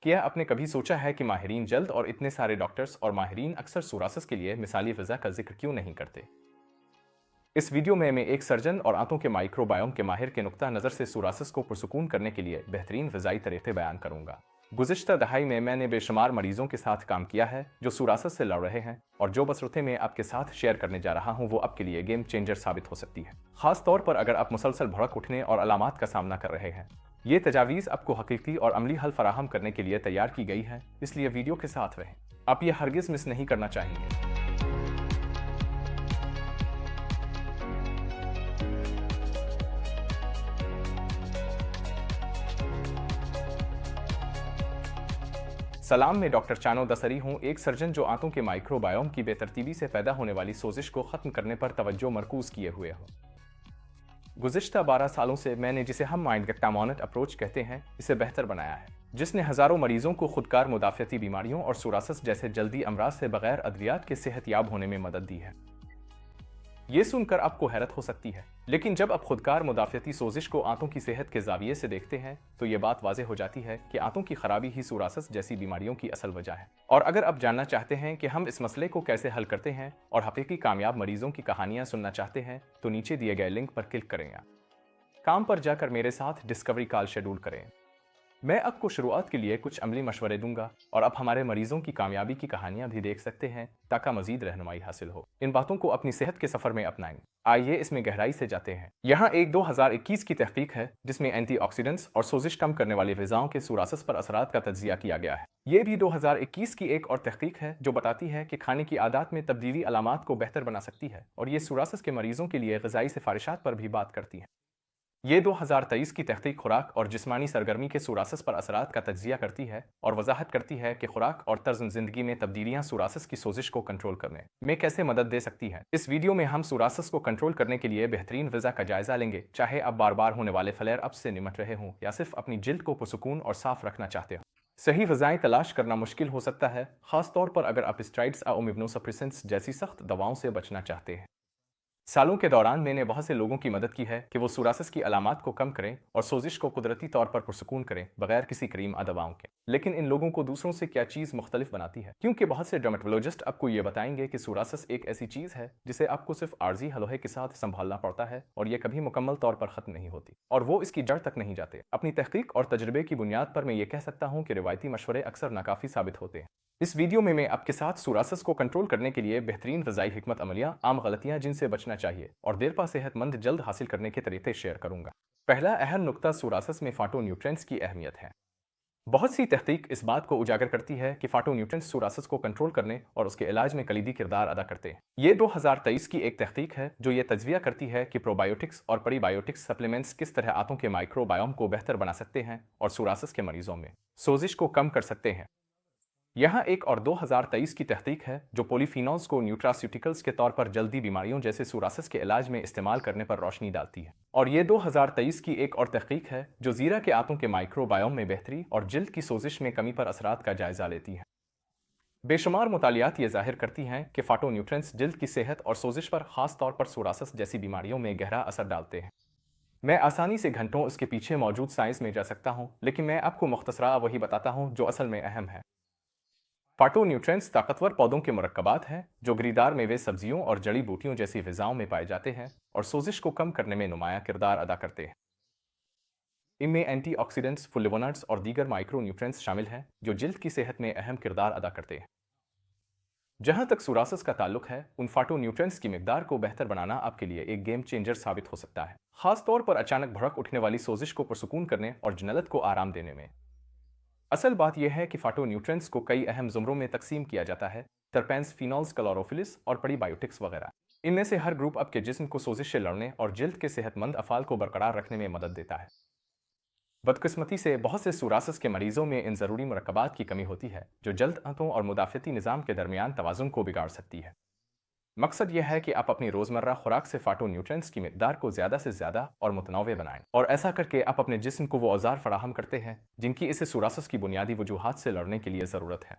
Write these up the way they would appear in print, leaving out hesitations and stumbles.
क्या आपने कभी सोचा है कि माहिरीन जल्द और इतने सारे डॉक्टर्स और माहिरीन अक्सर सोरासिस के लिए मिसाली ग़िज़ा का जिक्र क्यों नहीं करते? इस वीडियो में मैं एक सर्जन और आंतों के माइक्रोबायोम के माहिर के नुक्ता नज़र से सोरासिस को पुरसुकून करने के लिए बेहतरीन ग़िज़ाई तरीक़े बयान करूंगा। गुज़िश्ता दहाई में मैंने बेशुमार मरीजों के साथ काम किया है जो सोरासिस से लड़ रहे हैं, और जो बसरतें मैं आपके साथ शेयर करने जा रहा हूं वो आपके लिए गेम चेंजर साबित हो सकती है, ख़ास तौर पर अगर आप मुसलसल भड़क उठने और अलामात का सामना कर रहे हैं। ये तजावीज़ आपको हकीकी और अमली हल फराहम करने के लिए तैयार की गई है, इसलिए वीडियो के साथ रहें। आप ये हरगिज़ मिस नहीं करना चाहेंगे। सलाम, मैं डॉक्टर चानो दसरी हूँ, एक सर्जन जो आंतों के माइक्रोबायोम की बेतरतीबी से पैदा होने वाली सोजिश को ख़त्म करने पर तवज्जो मरकूज़ किए हुए हो। गुज़िश्ता 12 सालों से मैंने, जिसे हम माइंड गट्टामोनेट अप्रोच कहते हैं, इसे बेहतर बनाया है, जिसने हज़ारों मरीजों को खुदकार मुदाफ़ती बीमारियों और सोरासिस जैसे जल्दी अमराज से बगैर अद्वियात के सेहतयाब होने में मदद दी है। ये सुनकर आपको हैरत हो सकती है, लेकिन जब आप खुदकार मुदाफ़ती सोजिश को आंतों की सेहत के ज़ाविये से देखते हैं तो ये बात वाज़ेह हो जाती है कि आंतों की खराबी ही सोरासिस जैसी बीमारियों की असल वजह है। और अगर आप जानना चाहते हैं कि हम इस मसले को कैसे हल करते हैं और हकीकी कामयाब मरीजों की कहानियां सुनना चाहते हैं तो नीचे दिए गए लिंक पर क्लिक करें या काम पर जाकर मेरे साथ डिस्कवरी कॉल शेड्यूल करें। मैं आपको शुरुआत के लिए कुछ अमली मशवरे दूंगा और आप हमारे मरीजों की कामयाबी की कहानियां भी देख सकते हैं ताकि मजीद रहनुमाई हासिल हो। इन बातों को अपनी सेहत के सफर में अपनाएं। आइए इसमें गहराई से जाते हैं। यहाँ एक 2021 की तहकीक है जिसमें एंटीऑक्सीडेंट्स और सोजिश कम करने वाली ग़िज़ाओं के सोरासिस पर असरात का तज्ज़िया किया गया है। ये भी 2021 की एक और तहकीक है जो बताती है कि खाने की आदत में तब्दीली अलामात को बेहतर बना सकती है, और ये सोरासिस के मरीजों के लिए ग़िज़ाई सिफारिशात पर भी बात करती है। ये 2023 की तहकीक खुराक और जिस्मानी सरगर्मी के सोरासिस पर असरात का तज्ज़िया करती है और वजाहत करती है कि खुराक और तर्ज़ ज़िंदगी में तब्दीलियाँ सोरासिस की सोजिश को कंट्रोल करने में कैसे मदद दे सकती है। इस वीडियो में हम सोरासिस को कंट्रोल करने के लिए बेहतरीन ग़िज़ा का जायज़ा लेंगे, चाहे आप बार बार होने वाले फ्लेयर अप से निमट रहे हों या सिर्फ अपनी जिल्द को पुरसुकून और साफ रखना चाहते हो। सही ग़िज़ाएँ तलाश करना मुश्किल हो सकता है, ख़ास तौर पर अगर आप स्टेरॉइड्स और इम्यूनोसप्रेसेंट्स जैसी सख्त दवाओं से बचना चाहते हैं। सालों के दौरान मैंने बहुत से लोगों की मदद की है कि वो सोरासिस की अलामात को कम करें और सोजिश को कुदरती तौर पर पुरसुकून करें बगैर किसी क्रीम या दवाओं के। लेकिन इन लोगों को दूसरों से क्या चीज़ मुख्तलिफ बनाती है? क्योंकि बहुत से डर्मेटोलॉजिस्ट आपको ये बताएंगे कि सोरासिस एक ऐसी चीज़ है जिसे आपको सिर्फ आर्जी हलोहे के साथ संभालना पड़ता है और ये कभी मुकम्मल तौर पर ख़त्म नहीं होती, और वो इसकी जड़ तक नहीं जाते। अपनी तहकीक और तजर्बे की बुनियाद पर मैं ये कह सकता हूँ कि रिवायती मशवरे अक्सर नाकाफ़ी साबित होते हैं। इस वीडियो में मैं आपके साथ सोरासिस को कंट्रोल करने के लिए बेहतरीन ग़िज़ाई हिकमत अमलियाँ, आम गलतियाँ जिनसे बचना चाहिए और देरपा सेहतमंद जल्द हासिल करने के तरीके शेयर करूंगा। पहला अहम नुक्ता सोरासिस में फाटोन्यूट्रिएंट्स की अहमियत है। बहुत सी तहकीक इस बात को उजागर करती है कि फाटोन्यूट्रिएंट्स सोरासिस को कंट्रोल करने और उसके इलाज में कलीदी किरदार अदा करते हैं। ये 2023 की एक तहकीक है जो ये तजविया करती है कि प्रोबायोटिक्स और प्रीबायोटिक्स सप्लीमेंट्स किस तरह आंतों के माइक्रोबायोम को बेहतर बना सकते हैं और सोरासिस के मरीजों में सोजिश को कम कर सकते हैं। यहाँ एक और 2023 की तहकीक है जो पॉलीफिनॉल्स को न्यूट्रास्यूटिकल्स के तौर पर जल्दी बीमारियों जैसे सोरासिस के इलाज में इस्तेमाल करने पर रोशनी डालती है। और ये 2023 की एक और तहकीक है जो ज़ीरा के आंतों के माइक्रोबायोम में बेहतरी और जिल्द की सोजिश में कमी पर असरात का जायजा लेती है। बेशुमार मुतालियात ये जाहिर करती हैं कि फाटोन्यूट्रिएंट्स जिल्द की सेहत और सोजिश पर ख़ास तौर पर सोरासिस जैसी बीमारियों में गहरा असर डालते हैं। मैं आसानी से घंटों इसके पीछे मौजूद साइंस में जा सकता हूँ, लेकिन मैं आपको मुख्तसरा वही बताता हूँ जो असल में अहम है। फाटोन्यूट्रिएंट्स ताकतवर पौधों के मुरक्कबात हैं जो गिरीदार मेवे, सब्जियों और जड़ी बूटियों जैसी ग़िज़ाओं में पाए जाते हैं और सोजिश को कम करने में नुमायाँ किरदार अदा करते हैं। इनमें एंटीऑक्सीडेंट्स, फ्लेवोनॉइड्स और दीगर माइक्रोन्यूट्रिएंट्स शामिल हैं जो जिल्द की सेहत में अहम किरदार अदा करते हैं। जहाँ तक सोरासिस का ताल्लुक है, उन फाटोन्यूट्रिएंट्स की मिकदार को बेहतर बनाना आपके लिए एक गेम चेंजर साबित हो सकता है, खास तौर पर अचानक भड़क उठने वाली सोजिश को पुरसुकून करने और जन्नत को आराम देने में। असल बात यह है कि फाटोन्यूट्रिएंट्स को कई अहम ज़ुमरों में तकसीम किया जाता है: टर्पेंस, फिनॉल्स, क्लोरोफिलिस और प्रीबायोटिक्स वगैरह। इनमें से हर ग्रुप आपके जिस्म को सोजिश से लड़ने और जिल्द के सेहतमंद अफ़ाल को बरकरार रखने में मदद देता है। बदकिस्मती से बहुत से सोरासिस के मरीजों में इन ज़रूरी मुरक्कबात की कमी होती है जो जल्द आंतों और मुदाफ़ती निज़ाम के दरमियान तवाज़ुन को बिगाड़ सकती है। मकसद यह है कि आप अपनी रोज़मर्रा खुराक से फाटोन्यूट्रिएंट्स की मिकदार को ज़्यादा से ज़्यादा और मुतनव्वे बनाएं, और ऐसा करके आप अपने जिस्म को वो औज़ार फराहम करते हैं जिनकी इसे सोरासिस की बुनियादी वजूहात से लड़ने के लिए ज़रूरत है।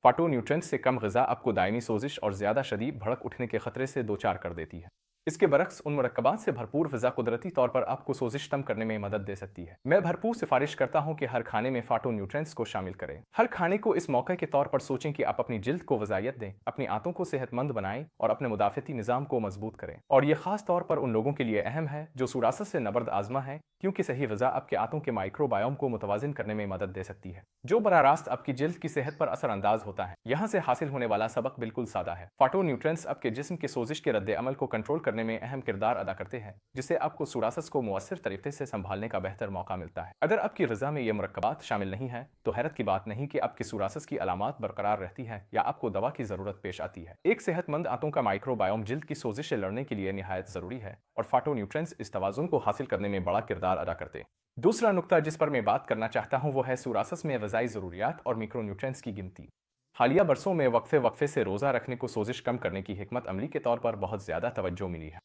फाटोन्यूट्रिएंट्स से कम ग़िज़ा आपको दायमी सोजिश और ज़्यादा शदीद भड़क उठने के ख़तरे से दो चार कर देती है। इसके बरक्स उन मुरक्कबात से भरपूर ग़िज़ा कुदरती तौर पर आपको सोजिश कम करने में मदद दे सकती है। मैं भरपूर सिफारिश करता हूँ कि हर खाने में फाटोन्यूट्रिएंट्स को शामिल करें। हर खाने को इस मौके के तौर पर सोचें कि आप अपनी जिल्द को ग़िज़ाइयत दें, अपनी आंतों को सेहतमंद बनाएं और अपने मुदाफ़ती निज़ाम को मजबूत करें। और ये खास तौर पर उन लोगों के लिए अहम है जो सुरासत से नबर्द आज़मा है, क्योंकि सही ग़िज़ा आपके आंतों के माइक्रोबायोम को मुतवाज़िन करने में मदद दे सकती है, जो बराह रास्त आपकी जिल्द की सेहत पर असरअंदाज होता है। यहाँ से हासिल होने वाला सबक बिल्कुल सादा है। फाटोन्यूट्रिएंट्स आपके जिस्म के सोजिश के रद्द अमल को कंट्रोल करने में अहम किरदार अदा करते हैं, जिससे आपको सुरासस को मुअस्सिर तरीके से संभालने का बेहतर मौका मिलता है। अगर आपकी ग़िज़ा में ये मुरक्कबात शामिल नहीं है तो हैरत की बात नहीं कि आपकी सुरासस की अलामात बरकरार रहती है या आपको दवा की ज़रूरत पेश आती है। एक सेहतमंद आंतों का माइक्रोबायोम जिल्द की सोजिश से लड़ने के लिए निहायत ज़रूरी है और फाटोन्यूट्रिएंट्स इस तवाज़ुन को हासिल करने में बड़ा किरदार अदा करते हैं। दूसरा नुक्ता जिस पर मैं बात करना चाहता हूँ वो है सुरासस में ग़िज़ाई ज़रूरियात और मिक्रोन्यूट्रिएंट्स की गिनती। हालिया बरसों में वक्फे से रोज़ा रखने को सोजिश कम करने की हिकमत अमली के तौर पर बहुत ज़्यादा तवज्जो मिली है,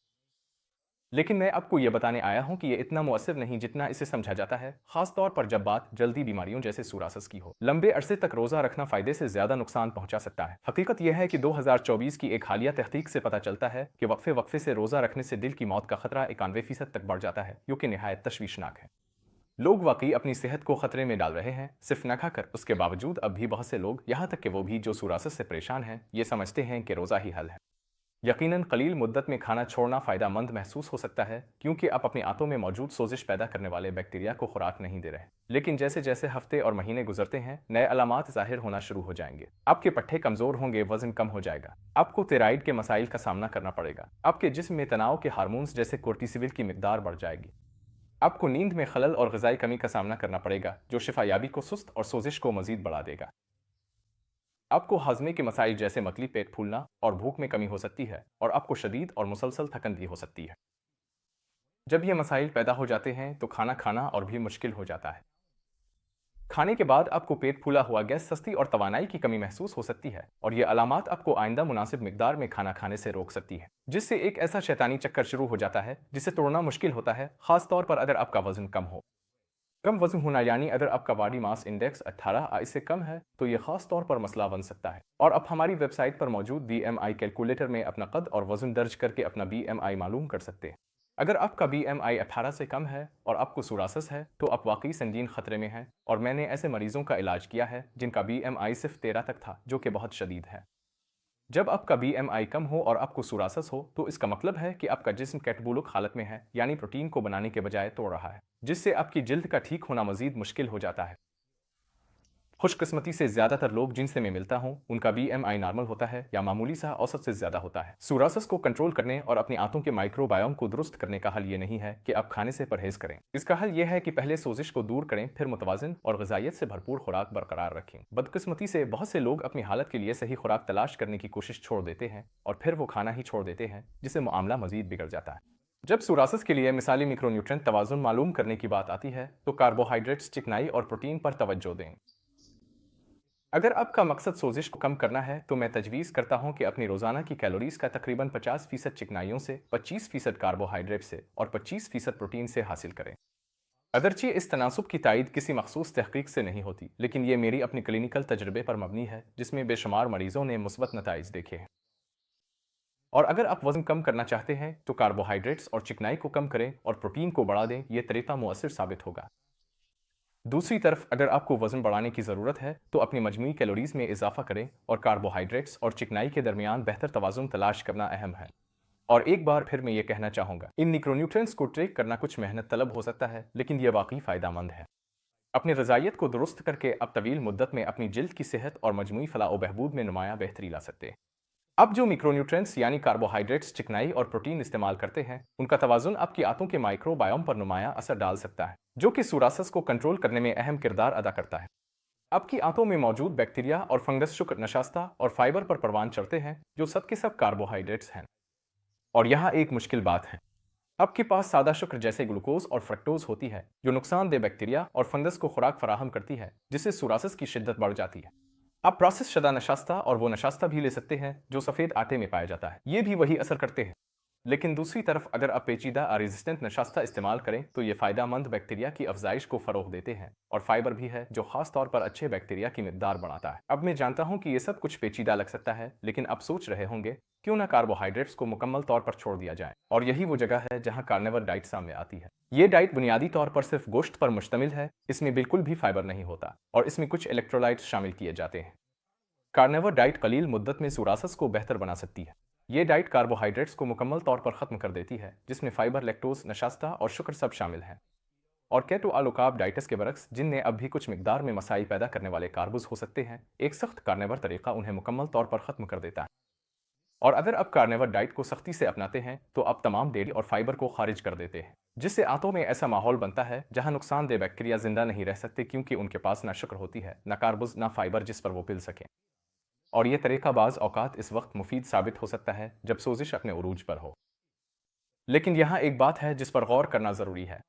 लेकिन मैं आपको ये बताने आया हूँ कि ये इतना मुअस्सिर नहीं जितना इसे समझा जाता है, खास तौर पर जब बात जल्दी बीमारियों जैसे सुरासस की हो। लंबे अरसे तक रोज़ा रखना फ़ायदे से ज़्यादा नुकसान पहुँचा सकता है। हकीकत यह है कि 2024 की एक हालिया तहकीक से पता चलता है कि वक्फे से रोज़ा रखने से दिल की मौत का खतरा 91% तक बढ़ जाता है, जो कि निहायत तशवीशनाक है। लोग वाकई अपनी सेहत को खतरे में डाल रहे हैं, सिर्फ न खाकर। उसके बावजूद अब भी बहुत से लोग, यहाँ तक कि वो भी जो सुरासत से परेशान हैं, ये समझते हैं कि रोज़ा ही हल है। यकीनन कलील मुद्दत में खाना छोड़ना फ़ायदा मंद महसूस हो सकता है, क्योंकि आप अपनी आंतों में मौजूद सोजिश पैदा करने वाले बैक्टीरिया को खुराक नहीं दे रहे। लेकिन जैसे जैसे हफ्ते और महीने गुजरते हैं, नए अलामात ज़ाहिर होना शुरू हो जाएंगे। आपके पट्टे कमज़ोर होंगे, वज़न कम हो जाएगा, आपको थायराइड के मसाइल का सामना करना पड़ेगा, आपके जिस्म में तनाव के हार्मोन्स जैसे कोर्टिसोल की मिकदार बढ़ जाएगी, आपको नींद में खलल और ग़िज़ाई कमी का सामना करना पड़ेगा, जो शिफायाबी को सुस्त और सोजिश को मज़ीद बढ़ा देगा। आपको हाजमे के मसाइल जैसे मतली, पेट फूलना और भूख में कमी हो सकती है, और आपको शदीद और मुसलसल थकन भी हो सकती है। जब ये मसाइल पैदा हो जाते हैं तो खाना खाना और भी मुश्किल हो जाता है। खाने के बाद आपको पेट फूला हुआ, गैस, सस्ती और तवानाई की कमी महसूस हो सकती है, और ये अलामात आपको आइंदा मुनासिब मिकदार में खाना खाने से रोक सकती है, जिससे एक ऐसा शैतानी चक्कर शुरू हो जाता है जिसे तोड़ना मुश्किल होता है, खास तौर पर अगर आपका वजन कम हो। कम वजन होना यानी अगर आपका बॉडी मास इंडेक्स 18 इससे कम है तो ये खास तौर पर मसला बन सकता है। और आप हमारी वेबसाइट पर मौजूद BMI कैलकुलेटर में अपना कद और वजन दर्ज करके अपना BMI मालूम कर सकते हैं। अगर आपका BMI 18 से कम है और आपको सुरासस है तो आप वाकई संगीन खतरे में हैं, और मैंने ऐसे मरीजों का इलाज किया है जिनका BMI सिर्फ 13 तक था, जो कि बहुत शदीद है। जब आपका BMI कम हो और आपको सुरासस हो तो इसका मतलब है कि आपका जिस्म कैटबोलिक हालत में है, यानी प्रोटीन को बनाने के बजाय तोड़ रहा है, जिससे आपकी जिल्द का ठीक होना मजीद मुश्किल हो जाता है। खुशकिस्मती से ज़्यादातर लोग जिनसे मैं मिलता हूँ उनका BMI नॉर्मल होता है या मामूली सा औसत से ज़्यादा होता है। सुरासस को कंट्रोल करने और अपनी आंतों के माइक्रोबायोम को दुरुस्त करने का हल ये नहीं है कि आप खाने से परहेज़ करें। इसका हल यह है कि पहले सोजिश को दूर करें, फिर मुतवाज़िन और ग़िज़ाइयत से भरपूर खुराक बरकरार रखें। बदकिस्मती से बहुत से लोग अपनी हालत के लिए सही खुराक तलाश करने की कोशिश छोड़ देते हैं और फिर वो खाना ही छोड़ देते हैं, जिससे मामला मज़ीद बिगड़ जाता है। जब सुरासस के लिए मिसाली मिक्रोन्यूट्रिएंट तवाज़ुन मालूम करने की बात आती है तो कार्बोहाइड्रेट्स, चिकनाई और प्रोटीन पर तवज्जो दें। अगर आपका मकसद सोजिश को कम करना है तो मैं तजवीज़ करता हूं कि अपनी रोज़ाना की कैलोरीज़ का तकरीबन 50% चिकनाइयों से, 25% कार्बोहाइड्रेट से और 25% प्रोटीन से हासिल करें। अगरचे इस तनासुब की तायद किसी मखसूस तहकीक से नहीं होती, लेकिन ये मेरी अपनी क्लिनिकल तजर्बे पर मबनी है जिसमें बेशुमार मरीजों ने मुस्बत नताइज देखे हैं। और अगर आप वज़न कम करना चाहते हैं तो कार्बोहाइड्रेट्स और चिकनाई को कम करें और प्रोटीन को बढ़ा दें, यह तरीका मुअस्सिर साबित होगा। दूसरी तरफ अगर आपको वज़न बढ़ाने की ज़रूरत है तो अपनी मजमूई कैलोरीज़ में इजाफा करें और कार्बोहाइड्रेट्स और चिकनाई के दरमियान बेहतर तवाज़ुन तलाश करना अहम है। और एक बार फिर मैं ये कहना चाहूँगा, इन मिक्रोन्यूट्रिएंट्स को ट्रेक करना कुछ मेहनत तलब हो सकता है, लेकिन यह वाकई फ़ायदेमंद है। अपनी ग़िज़ाइयत को दुरुस्त करके अब तवील मुद्दत में अपनी जिल्द की सेहत और मजमूई फलाह व बहबूद में नुमायाँ बेहतरी ला सकते हैं। अब जो मिक्रोन्यूट्रिएंट्स यानी कार्बोहाइड्रेट्स, चिकनाई और प्रोटीन इस्तेमाल करते हैं, उनका तवाज़ुन आपकी आंतों के माइक्रोबायोम पर नुमायाँ असर डाल सकता है, जो कि सुरासस को कंट्रोल करने में अहम किरदार अदा करता है। आपकी आंतों में मौजूद बैक्टीरिया और फंगस शुक्र, नशास्ता और फाइबर पर परवान चढ़ते हैं, जो सब के सब कार्बोहाइड्रेट्स हैं। और यहाँ एक मुश्किल बात है, आपके पास सादा शुक्र जैसे ग्लूकोज और फ्रक्टोज होती है, जो नुकसानदेह बैक्टीरिया और फंगस को खुराक फराहम करती है, जिससे सुरासस की शिद्दत बढ़ जाती है। आप प्रोसेस शुदा नशास्ता और वो नशास्ता भी ले सकते हैं जो सफ़ेद आटे में पाया जाता है, ये भी वही असर करते हैं। लेकिन दूसरी तरफ अगर आप पेचीदा रेजिस्टेंट नशास्ता इस्तेमाल करें तो ये फ़ायदेमंद बैक्टीरिया की अफजाइश को फ़रोग़ देते हैं और फाइबर भी है जो ख़ास तौर पर अच्छे बैक्टीरिया की मिक़दार बढ़ाता है। अब मैं जानता हूँ कि ये सब कुछ पेचीदा लग सकता है, लेकिन आप सोच रहे होंगे क्यों ना कार्बोहाइड्रेट्स को मुकम्मल तौर पर छोड़ दिया जाए। और यही वो जगह है जहाँ कार्निवोर डाइट सामने आती है। ये डाइट बुनियादी तौर पर सिर्फ गोश्त पर मुश्तमिल है, इसमें बिल्कुल भी फाइबर नहीं होता और इसमें कुछ इलेक्ट्रोलाइट्स शामिल किए जाते हैं। कार्निवोर डाइट कलील मुद्दत में सूरासस को बेहतर बना सकती है। ये डाइट कार्बोहाइड्रेट्स को मुकम्मल तौर पर ख़त्म कर देती है, जिसमें फाइबर, लैक्टोज, नशास्ता और शुगर सब शामिल हैं। और केटो आलोकार्ब डाइट्स के बरक्स, जिनमें अब भी कुछ मिकदार में मसाइल पैदा करने वाले कार्ब्स हो सकते हैं, एक सख्त कार्निवोर तरीका उन्हें मुकम्मल तौर पर ख़त्म कर देता है। और अगर आप कार्निवोर डाइट को सख्ती से अपनाते हैं तो आप तमाम डेयरी और फाइबर को खारिज कर देते हैं, जिससे आंतों में ऐसा माहौल बनता है जहां नुकसानदेह बैक्टीरिया जिंदा नहीं रह सकते, क्योंकि उनके पास ना शुगर होती है, ना कार्ब्स, ना फाइबर जिस पर वो पिल सकें। और ये तरीका बाज़ औकात इस वक्त मुफीद साबित हो सकता है जब सोजिश अपने उरूज पर हो। लेकिन यहाँ एक बात है जिस पर गौर करना ज़रूरी है।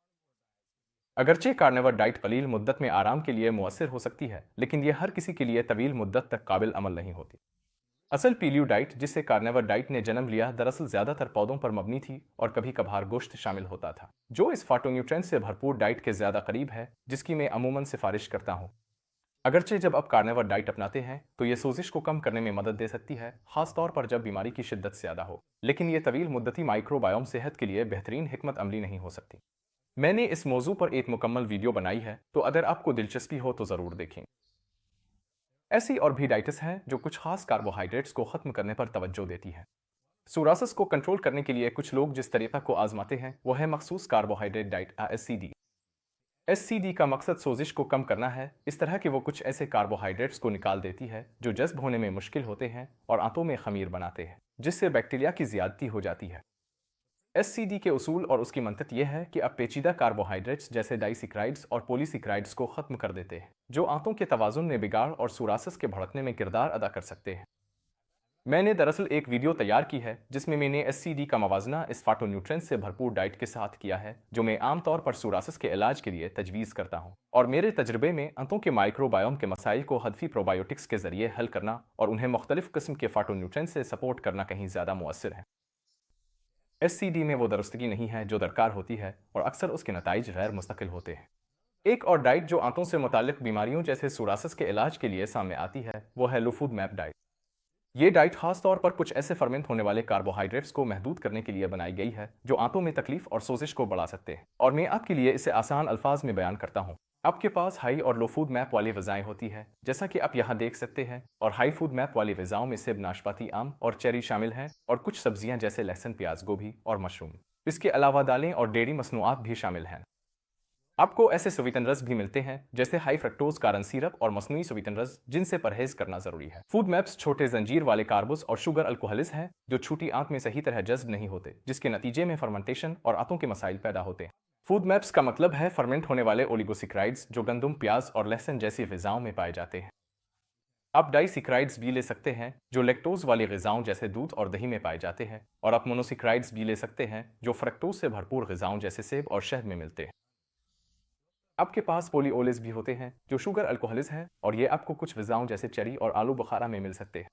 अगरचे कार्निवोर डाइट कलील मुद्दत में आराम के लिए मुअस्सिर हो सकती है, लेकिन यह हर किसी के लिए तवील मुद्दत तक काबिल अमल नहीं होती। असल पीलियो डाइट जिससे कार्निवोर डाइट ने जन्म लिया, दरअसल ज़्यादातर पौधों पर मबनी थी और कभी कभार गोश्त शामिल होता था, जो इस फाइटोन्यूट्रिएंट से भरपूर डाइट के ज़्यादा करीब है, जिसकी मैं अमूमन सिफारिश करता हूँ। अगरचे जब आप कार्निवोर डाइट अपनाते हैं तो ये सोजिश को कम करने में मदद दे सकती है, खास तौर पर जब बीमारी की शिद्दत ज़्यादा हो, लेकिन ये तवील मुद्दती माइक्रोबायोम सेहत के लिए बेहतरीन हिकमत अमली नहीं हो सकती। मैंने इस मौजू पर एक मुकम्मल वीडियो बनाई है, तो अगर आपको दिलचस्पी हो तो ज़रूर देखें। ऐसी और भी डाइट्स हैं जो कुछ खास कार्बोहाइड्रेट्स को ख़त्म करने पर तवज्जो देती है। सूरासस को कंट्रोल करने के लिए कुछ लोग जिस तरीक़ा को आजमाते हैं वो है मखसूस कार्बोहाइड्रेट डाइट SCD। SCD का मकसद सोजिश को कम करना है, इस तरह के वो कुछ ऐसे कार्बोहाइड्रेट्स को निकाल देती है जो जज्ब होने में मुश्किल होते हैं और आंतों में खमीर बनाते हैं, जिससे बैक्टीरिया की ज़्यादती हो जाती है। SCD के उसूल और उसकी मंतक यह है कि अब पेचीदा कार्बोहाइड्रेट्स जैसे डाइसिक्राइड्स और पॉलीसिक्राइड्स को ख़त्म कर देते हैं, जो आंतों के तवाज़ुन में बिगाड़ और सूरासस के भड़कने में किरदार अदा कर सकते हैं। मैंने दरअसल एक वीडियो तैयार की है जिसमें मैंने SCD का मवाजना इस फाइटोन्यूट्रिएंट से भरपूर डाइट के साथ किया है, जो मैं आमतौर पर सूरासस के इलाज के लिए तजवीज़ करता हूँ। और मेरे तजर्बे में आंतों के माइक्रोबायोम के मसाइल को हदफी प्रोबायोटिक्स के जरिए हल करना और उन्हें मुख्तलिफ किस्म के फाइटोन्यूट्रिएंट से सपोर्ट करना कहीं ज़्यादा मुअस्सिर है। SCD में वो दुरुस्तगी नहीं है जो दरकार होती है और अक्सर उसके नताइज गैर मुस्तकिल होते हैं। एक और डाइट जो आंतों से मुताल्लिक बीमारियों जैसे सूरासस के इलाज के लिए सामने आती है वो है लोफूडमैप डाइट। ये डाइट खास तौर पर कुछ ऐसे फर्मेंट होने वाले कार्बोहाइड्रेट्स को महदूद करने के लिए बनाई गई है जो आंतों में तकलीफ और सोजिश को बढ़ा सकते हैं। और मैं आपके लिए इसे आसान अल्फाज में बयान करता हूँ। आपके पास हाई और लो फूड मैप वाली ग़िज़ाएं होती है, जैसा कि आप यहाँ देख सकते हैं, और हाई फूड मैप वाली ग़िज़ाओं में सेब, नाशपाती, आम और चेरी शामिल हैं, और कुछ सब्जियाँ जैसे लहसुन, प्याज, गोभी और मशरूम। इसके अलावा दालें और डेयरी मसनूआत भी शामिल हैं। आपको ऐसे स्वीटन रस भी मिलते हैं जैसे हाई फ्रक्टोज कारण सिरप और मसनूई स्वीटन रस, जिनसे परहेज करना जरूरी है। फूड मैप्स छोटे जंजीर वाले कार्बोस और शुगर अल्कोहलिस हैं जो छोटी आंत में सही तरह जज्ब नहीं होते, जिसके नतीजे में फर्मेंटेशन और आंतों के मसाइल पैदा होते हैं। फूड मैप्स का मतलब है फर्मेंट होने वाले ओलिगोसिक्राइड्स जो गंदम, प्याज और लहसुन जैसी ग़िज़ाओं में पाए जाते हैं। आप डाइसिक्राइड्स भी ले सकते हैं जो लैक्टोज वाली ग़िज़ाओं जैसे दूध और दही में पाए जाते हैं, और आप मोनोसिक्राइड्स भी ले सकते हैं जो फ्रक्टोज से भरपूर ग़िज़ाओं जैसे सेब और शहद में मिलते हैं। आपके पास पोलिओलिस भी होते हैं जो शुगर अल्कोहलिस हैं, और ये आपको कुछ ग़िज़ाओं जैसे चेरी और आलू बुखारा में मिल सकते हैं।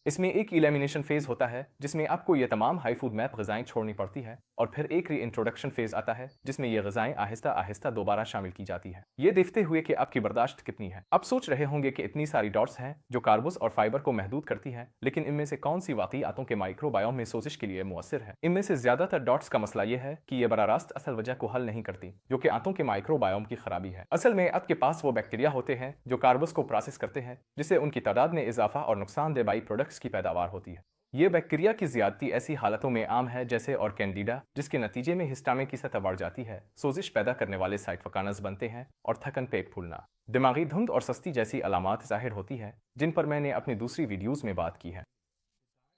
इसमें एक इलेमिनेशन फेज़ होता है जिसमें आपको ये तमाम हाई फूड मैप ग़िज़ाएं छोड़नी पड़ती है, और फिर एक रीइंट्रोडक्शन फेज़ आता है जिसमें ये ग़िज़ाएं आहिस्ता आहिस्ता दोबारा शामिल की जाती है, ये देखते हुए कि आपकी बर्दाश्त कितनी है। आप सोच रहे होंगे कि इतनी सारी डॉट्स हैं जो कार्बोस और फाइबर को महदूद करती हैं, लेकिन इनमें से कौन सी वाकई आंतों के माइक्रोबायोम में सोजिश के लिए मुअस्सिर है? इनमें से ज़्यादातर डॉट्स का मसला यह है कि ये बराह रास्त असल वजह को हल नहीं करती, जो कि आंतों के माइक्रोबायोम की खराबी है। असल में आपके पास वो बैक्टीरिया होते हैं जो कार्बोस को प्रोसेस करते हैं, जिससे उनकी तादाद में इजाफा और नुकसानदेह बाई प्रोडक्ट्स की पैदावार होती है। ये बैक्टीरिया की ज़्यादती ऐसी हालतों में आम है जैसे और कैंडिडा, जिसके नतीजे में हिस्टामिन की सतह बढ़ जाती है, सोजिश पैदा करने वाले साइटोकाइनेज बनते हैं, और थकन, पेट फूलना, दिमागी धुंध और सस्ती जैसी अलामात ज़ाहिर होती है, जिन पर मैंने अपनी दूसरी वीडियोज़ में बात की है।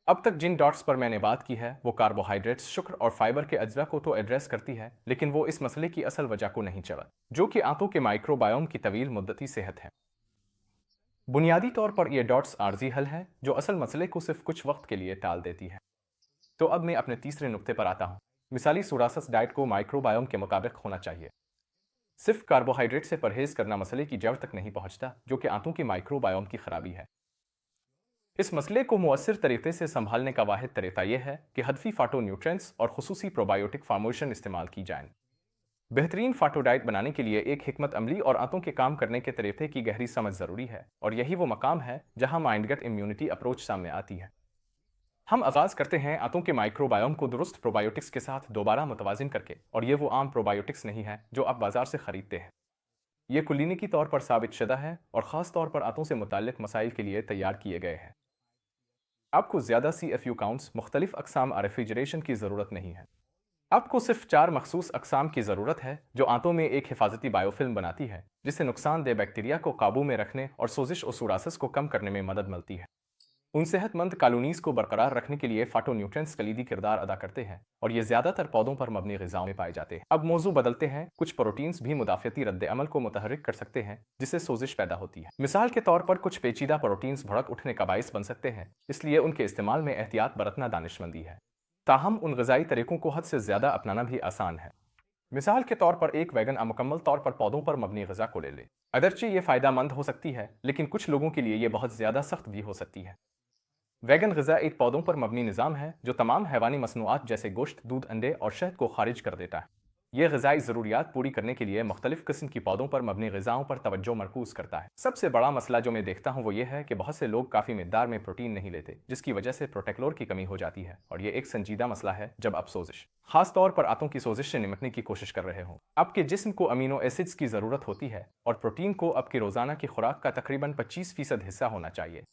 अब तक जिन डॉट्स पर मैंने बात की है वो कार्बोहाइड्रेट्स, शुक्र और फाइबर के अज्जा को तो एड्रेस करती है, लेकिन वो इस मसले की असल वजह को नहीं चला, जो कि आंतों के माइक्रोबायोम की तवील मुद्दती सेहत है। बुनियादी तौर पर यह डॉट्स आर्जी हल है जो असल मसले को सिर्फ कुछ वक्त के लिए टाल देती है। तो अब मैं अपने तीसरे नुक्ते पर आता हूँ। मिसाली सूरासस डाइट को माइक्रोबायोम के मुताबिक होना चाहिए। सिर्फ कार्बोहाइड्रेट से परहेज करना मसले की जड़ तक नहीं पहुँचता, जो कि आंतों के माइक्रोबायोम की खराबी है। इस मसले को मुअस्सिर तरीके से संभालने का वाहिद तरीका यह है कि हदफी फाटोन्यूट्रिएंट्स और खुसूसी प्रोबायोटिक फार्मेशन इस्तेमाल की जाएं। बेहतरीन फाटो डाइट बनाने के लिए एक हिकमत अमली और आंतों के काम करने के तरीके की गहरी समझ ज़रूरी है, और यही वो मकाम है जहां माइंड गट इम्यूनिटी अप्रोच सामने आती है। हम आगाज़ करते हैं आंतों के माइक्रोबायोम को दुरुस्त प्रोबायोटिक्स के साथ दोबारा मुतवाजिन करके, और ये वो आम प्रोबायोटिक्स नहीं है जो आप बाजार से खरीदते हैं। ये क्लिनिकी तौर पर साबित शुदा है और ख़ास तौर पर आंतों से मुताल्लिक मसाइल के लिए तैयार किए गए हैं। आपको ज़्यादा CFU काउंट्स, मुख्तलिफ अक़साम रेफ्रिजरेशन की ज़रूरत नहीं है। आपको सिर्फ 4 मखसूस अक़साम की ज़रूरत है जो आंतों में एक हिफाजती बायोफिल्म बनाती है, जिससे नुकसानदेह बैक्टीरिया को काबू में रखने और सोजिश और सोरासिस को कम करने में मदद मिलती है। उन सेहतमंद कॉलोनीज़ को बरकरार रखने के लिए फाटोन्यूट्रिएंट्स कलीदी किरदार अदा करते हैं, और ये ज़्यादातर पौधों पर मबनी ग़िज़ाओं में पाए जाते हैं। अब मौजू बदलते हैं। कुछ प्रोटीन्स भी मुदाफ़ती रद्द अमल को मुतहर्रिक कर सकते हैं, जिससे सोजिश पैदा होती है। मिसाल के तौर पर कुछ पेचीदा प्रोटीन्स भड़क उठने का बाइस बन सकते हैं, इसलिए उनके इस्तेमाल में एहतियात बरतना दानिशमंदी है। ताहम उन ग़िज़ाई तरीक़ों को हद से ज़्यादा अपनाना भी आसान है। मिसाल के तौर पर एक वैगन मुकम्मल तौर पर पौधों पर मबनी ग़िज़ा को ले ले। अगरचे ये फ़ायदेमंद हो सकती है, लेकिन कुछ लोगों के लिए ये बहुत ज़्यादा सख्त भी हो सकती है। वैगन ग़िज़ा एक पौधों पर मबनी निज़ाम है जो तमाम हैवानी मसनूआत जैसे गोश्त, दूध, अंडे और शहद को खारिज कर देता है। यह ग़िज़ाई ज़रूरियात पूरी करने के लिए मुख्तलिफ़ किस्म की पौधों पर मबनी ग़िज़ाओं पर तवज्जो मरकूज़ करता है। सबसे बड़ा मसला जो मैं देखता हूँ वो ये है कि बहुत से लोग काफ़ी मिक़दार में प्रोटीन नहीं लेते, जिसकी वजह से प्रोटेक्लोर की कमी हो जाती है, और ये एक संजीदा मसला है जब आप सोजिश, खास तौर पर आंतों की सोजिश से निपटने की कोशिश कर रहे हों। आपके जिस्म को अमीनो एसिड्स की ज़रूरत होती है, और प्रोटीन को आपकी रोज़ाना की खुराक का तकरीबन 25% हिस्सा होना चाहिए।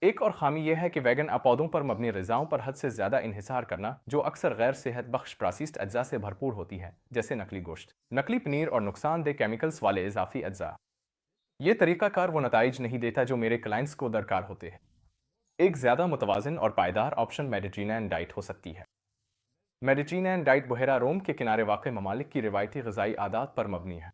एक और खामी यह है कि वैगन पौधों पर मबनी ग़िज़ाओं पर हद से ज़्यादा इन्हिसार करना, जो अक्सर गैर सेहत बख्श प्रोसेस्ड अज्जा से भरपूर होती है, जैसे नकली गोश्त, नकली पनीर और नुकसानदेह केमिकल्स वाले इजाफी अज्जा। ये तरीक़ाकार वो नताइज नहीं देता जो मेरे क्लाइंट्स को दरकार होते हैं। एक ज़्यादा मुतवाज़िन और पायदार ऑप्शन मेडिटेरेनियन डाइट हो सकती है। मेडिटेरेनियन डाइट बहरा रोम के किनारे वाक़ ममालिक की रिवायती ग़िज़ाई आदात पर मबनी है।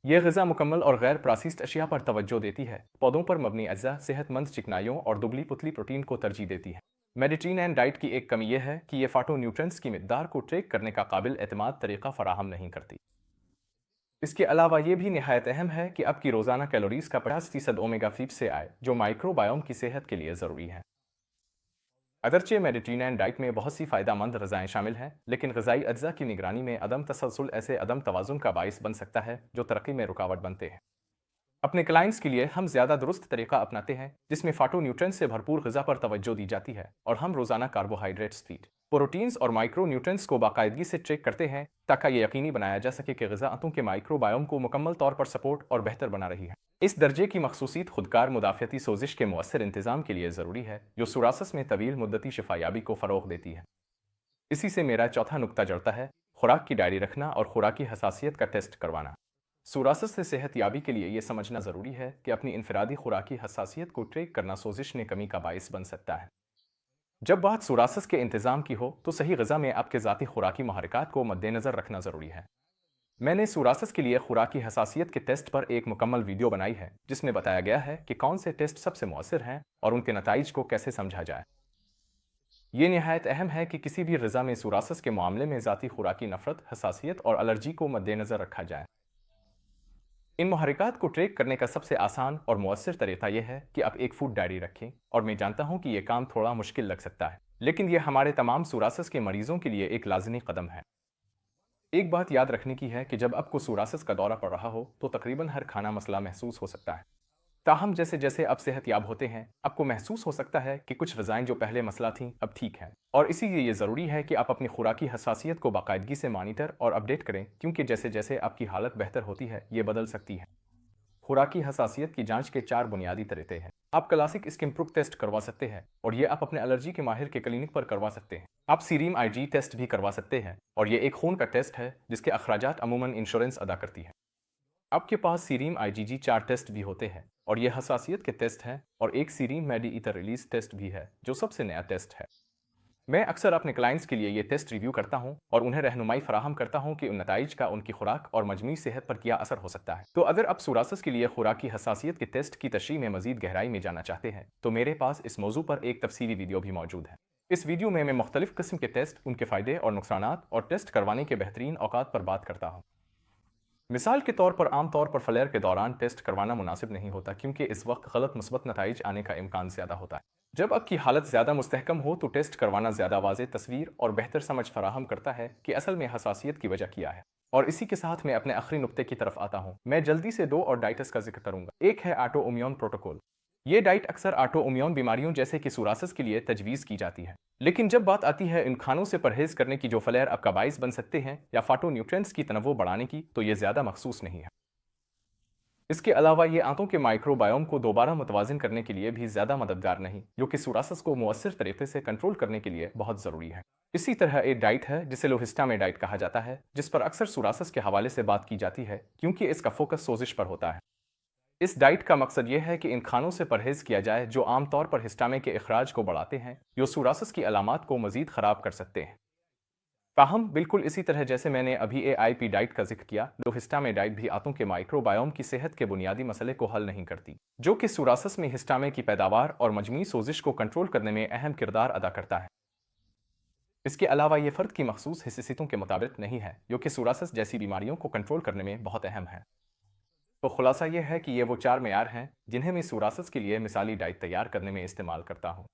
यह ग़िज़ा मुकम्मल और गैर प्रोसेस्ड अशिया पर तवज्जो देती है, पौधों पर मबनी अज्जा, सेहतमंद चिकनाइयों और दुबली पुतली प्रोटीन को तरजीह देती है। मेडिटेरेनियन डाइट की एक कमी यह है कि यह फाटोन्यूट्रिएंट्स की मिक़दार को ट्रैक करने का काबिल एतमाद तरीका फ़राहम नहीं करती। इसके अलावा यह भी निहायत अहम है कि आपकी रोज़ाना कैलोरीज़ का 50% ओमेगा फीड से आए, जो माइक्रोबायोम की सेहत के लिए ज़रूरी है। अगरचे मेडिटेरेनियन डाइट में बहुत सी फ़ायदेमंद ग़िज़ाएँ शामिल हैं, लेकिन ग़िज़ाई अज्जा की निगरानी में अदम तसलसल ऐसे अदम तवाज़ुन का बाइस बन सकता है जो तरक्की में रुकावट बनते हैं। अपने क्लाइंट्स के लिए हम ज़्यादा दुरुस्त तरीका अपनाते हैं, जिसमें फाटोन्यूट्रिएंट्स से भरपूर ग़िज़ा पर तवज्जो दी जाती है, और हम रोज़ाना कार्बोहाइड्रेट्स, फीड, प्रोटीन्स और माइक्रोन्यूट्रिएंट्स को बाकायदगी से ट्रैक करते हैं, ताकि ये यकीनी बनाया जा सके कि ग़िज़ा आंतों के माइक्रोबायोम को मुकम्मल तौर पर सपोर्ट और बेहतर बना रही है। इस दर्जे की मखसूसियत खुदकार मुदाफ़ती सोजिश के मुअस्सिर इंतज़ाम के लिए ज़रूरी है, जो सोरासिस में तवील मुद्दती शिफायाबी को फ़रोग़ देती है। इसी से मेरा चौथा नुक्ता जड़ता है, खुराक की डायरी रखना और खुराकी हसासियत का टेस्ट करवाना। सोरासिस से सेहत याबी के लिए यह समझना ज़रूरी है कि अपनी इनफरादी खुराकी हसासियत को ट्रैक करना सोजिश में कमी का बाइस बन सकता है। जब बात सोरासिस के इंतज़ाम की हो, तो सही ग़िज़ा में आपके ज़ाती खुराकी महरक़ात को मद्देनज़र रखना ज़रूरी है। मैंने सोरासिस के लिए खुराकी हसासियत के टेस्ट पर एक मुकम्मल वीडियो बनाई है, जिसमें बताया गया है कि कौन से टेस्ट सबसे मौसर हैं और उनके नताइज को कैसे समझा जाए। ये निहायत अहम है कि किसी भी ग़िज़ा में सोरासिस के मामले में ज़ाती खुराकी नफ़रत, हसासियत और एलर्जी को मद्देनज़र रखा जाए। इन महरक़ात को ट्रैक करने का सबसे आसान और मौसर तरीका यह है कि आप एक फूड डायरी रखें, और मैं जानता हूँ कि यह काम थोड़ा मुश्किल लग सकता है, लेकिन यह हमारे तमाम सोरासिस के मरीज़ों के लिए एक लाज़मी कदम है। एक बात याद रखने की है कि जब आपको सोरासिस का दौरा पड़ रहा हो, तो तकरीबन हर खाना मसला महसूस हो सकता है। ताहम जैसे जैसे आप सेहतयाब होते हैं, आपको महसूस हो सकता है कि कुछ ग़िज़ाएँ जो पहले मसला थीं, अब ठीक हैं, और इसीलिए ये ज़रूरी है कि आप अपनी खुराकी हसासियत को बाकायदगी से मॉनिटर और अपडेट करें, क्योंकि जैसे जैसे आपकी हालत बेहतर होती है, ये बदल सकती है। खुराकी हसासियत की जांच के 4 बुनियादी तरीके हैं। आप क्लासिक स्किन प्रूफ टेस्ट करवा सकते हैं, और ये आप अपने एलर्जी के माहिर के क्लिनिक पर करवा सकते हैं। आप सीरम IG टेस्ट भी करवा सकते हैं, और ये एक खून का टेस्ट है जिसके अखराजात अमूमन इंश्योरेंस अदा करती है। आपके पास सीरम IgG 4 टेस्ट भी होते हैं, और ये हसासियत के टेस्ट हैं, और एक सीरम मेडी ईथर रिलीज टेस्ट भी है, जो सबसे नया टेस्ट है। मैं अक्सर अपने क्लाइंट्स के लिए ये टेस्ट रिव्यू करता हूं और उन्हें रहनुमाई फराहम करता हूं कि उन नताइज का उनकी खुराक और मजमूई सेहत पर क्या असर हो सकता है। तो अगर आप सोरासिस के लिए खुराकी हसासियत के टेस्ट की तशरीह में मजीद गहराई में जाना चाहते हैं, तो मेरे पास इस मौजू पर एक तफसीली वीडियो भी मौजूद है। इस वीडियो में मैं मुख्तलिफ किस्म के टेस्ट, उनके फ़ायदे और नुकसानात और टेस्ट करवाने के बेहतरीन औकात पर बात करता हूँ। मिसाल के तौर पर आमतौर पर फ्लेयर के दौरान टेस्ट करवाना मुनासिब नहीं होता, क्योंकि इस वक्त गलत मुस्बत नताइज आने का इम्कान ज़्यादा होता है। जब आपकी हालत ज़्यादा मुस्तहकम हो तो टेस्ट करवाना ज़्यादा वाज़ेह तस्वीर और बेहतर समझ फराहम करता है कि असल में हसासियत की वजह क्या है। और इसी के साथ मैं अपने आखिरी नुक्ते की तरफ आता हूँ। मैं जल्दी से दो और डाइट्स का जिक्र करूंगा। एक है ऑटो इम्यून प्रोटोकॉल। ये डाइट अक्सर ऑटो इम्यून बीमारियों जैसे कि सोरासिस के लिए तजवीज़ की जाती है। लेकिन जब बात आती है इन खानों से परहेज करने की जो फ्लेयर आपका बाइस बन सकते हैं या फाटोन्यूट्रिएंट्स की तनव्वो बढ़ाने की, तो ये ज़्यादा मखसूस नहीं है। इसके अलावा ये आंतों के माइक्रोबायोम को दोबारा मुतवाज़िन करने के लिए भी ज़्यादा मददगार नहीं, जो कि सोरासिस को मुअस्सर तरीके से कंट्रोल करने के लिए बहुत ज़रूरी है। इसी तरह एक डाइट है जिसे लोहिस्टामे डाइट कहा जाता है, जिस पर अक्सर सोरासिस के हवाले से बात की जाती है, क्योंकि इसका फोकस सोजिश पर होता है। इस डाइट का मकसद यह है कि इन खानों से परहेज किया जाए जो आमतौर पर हिस्टामे के इखराज को बढ़ाते हैं, जो सोरासिस की अलामात को मज़ीद ख़राब कर सकते हैं। ताहम बिल्कुल इसी तरह जैसे मैंने अभी AIP डाइट का जिक्र किया, लोहिस्टामे डाइट भी आंतों के माइक्रोबायोम की सेहत के बुनियादी मसले को हल नहीं करती, जो कि सोरासिस में हिस्टामे की पैदावार और मजमूई सोजिश को कंट्रोल करने में अहम किरदार अदा करता है। इसके अलावा ये फ़र्द की मखसूस हिस्सेसितों के मुताबिक नहीं है, जो कि सोरासिस जैसी बीमारियों को कंट्रोल करने में बहुत अहम है। तो खुलासा यह है कि ये वो 4 मेयार हैं जिन्हें मैं सोरासिस के लिए मिसाली डाइट तैयार करने में इस्तेमाल करता हूँ।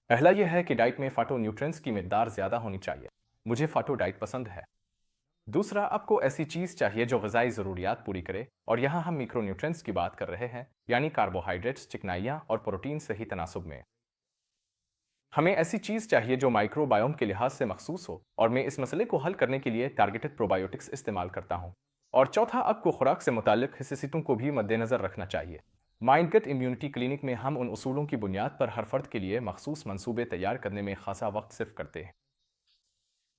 पहला यह है कि डाइट में फाटोन्यूट्रिएंट्स की मिकदार ज़्यादा होनी चाहिए। मुझे फाटो डाइट पसंद है। दूसरा, आपको ऐसी चीज़ चाहिए जो ग़िज़ाई ज़रूरियात पूरी करे, और यहाँ हम मिक्रोन्यूट्रिएंट्स की बात कर रहे हैं, यानी कार्बोहाइड्रेट्स, चिकनाइयाँ और प्रोटीन सही तनासुब में। हमें ऐसी चीज़ चाहिए जो माइक्रोबायोम के लिहाज से मखसूस हो, और मैं इस मसले को हल करने के लिए टारगेटेड प्रोबायोटिक्स इस्तेमाल करता हूँ। और चौथा, आपको खुराक से मुताल्लिक़ हिस्सेसितों को भी मद्देनज़र रखना चाहिए। माइंड गट इम्यूनिटी क्लिनिक में हम उन उसूलों की बुनियाद पर हर फर्द के लिए मखसूस मंसूबे तैयार करने में खासा वक्त सिर्फ करते हैं।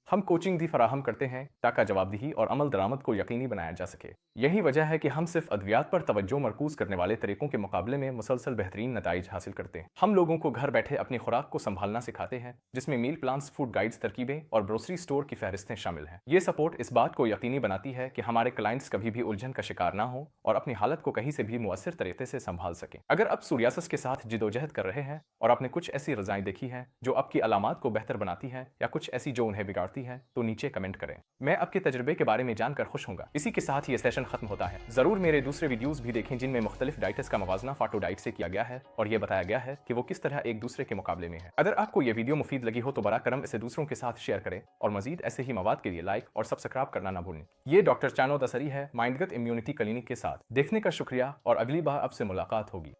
हम कोचिंग भी फराहम करते हैं ताकि जवाबदेही और अमल दरामद को यकीनी बनाया जा सके। यही वजह है कि हम सिर्फ अद्वियात पर तवज्जो मरकूज करने वाले तरीकों के मुकाबले में मुसलसल बेहतरीन नताइज हासिल करते हैं। हम लोगों को घर बैठे अपनी खुराक को संभालना सिखाते हैं, जिसमें मील प्लान्स, फूड गाइड्स, तरकीबें और ग्रोसरी स्टोर की फहरिस्तें शामिल हैं। ये सपोर्ट इस बात को यकीनी बनाती है कि हमारे क्लाइंट्स कभी भी उलझन का शिकार ना हो और अपनी हालत को कहीं से भी मुअस्सर तरीके से संभाल सकें। अगर आप सोरियासिस के साथ जिदोजहद कर रहे हैं और आपने कुछ ऐसी रज़ाएं देखी हैं जो आपकी अलामात को बेहतर बनाती हैं, या कुछ ऐसी जो उन्हें बिगाड़ती हैं, तो नीचे कमेंट करें। मैं आपके तजुर्बे के बारे में जानकर खुश होऊंगा। इसी के साथ ये सेशन खत्म होता है। जरूर मेरे दूसरे वीडियोस भी देखें जिनमें मुख्तलिफ डाइट्स का मवाजना फाटो डाइट से किया गया है और ये बताया गया है कि वो किस तरह एक दूसरे के मुकाबले में है। अगर आपको ये वीडियो मुफीद लगी हो तो बरा करम इसे दूसरों के साथ शेयर करें, और मजीद ऐसे ही मवाद के लिए लाइक और सब्सक्राइब करना ना भूलें। ये डॉक्टर चानो दसरी है, माइंड गट इम्यूनिटी क्लिनिक के साथ। देखने का शुक्रिया, और अगली बार आपसे मुलाकात होगी।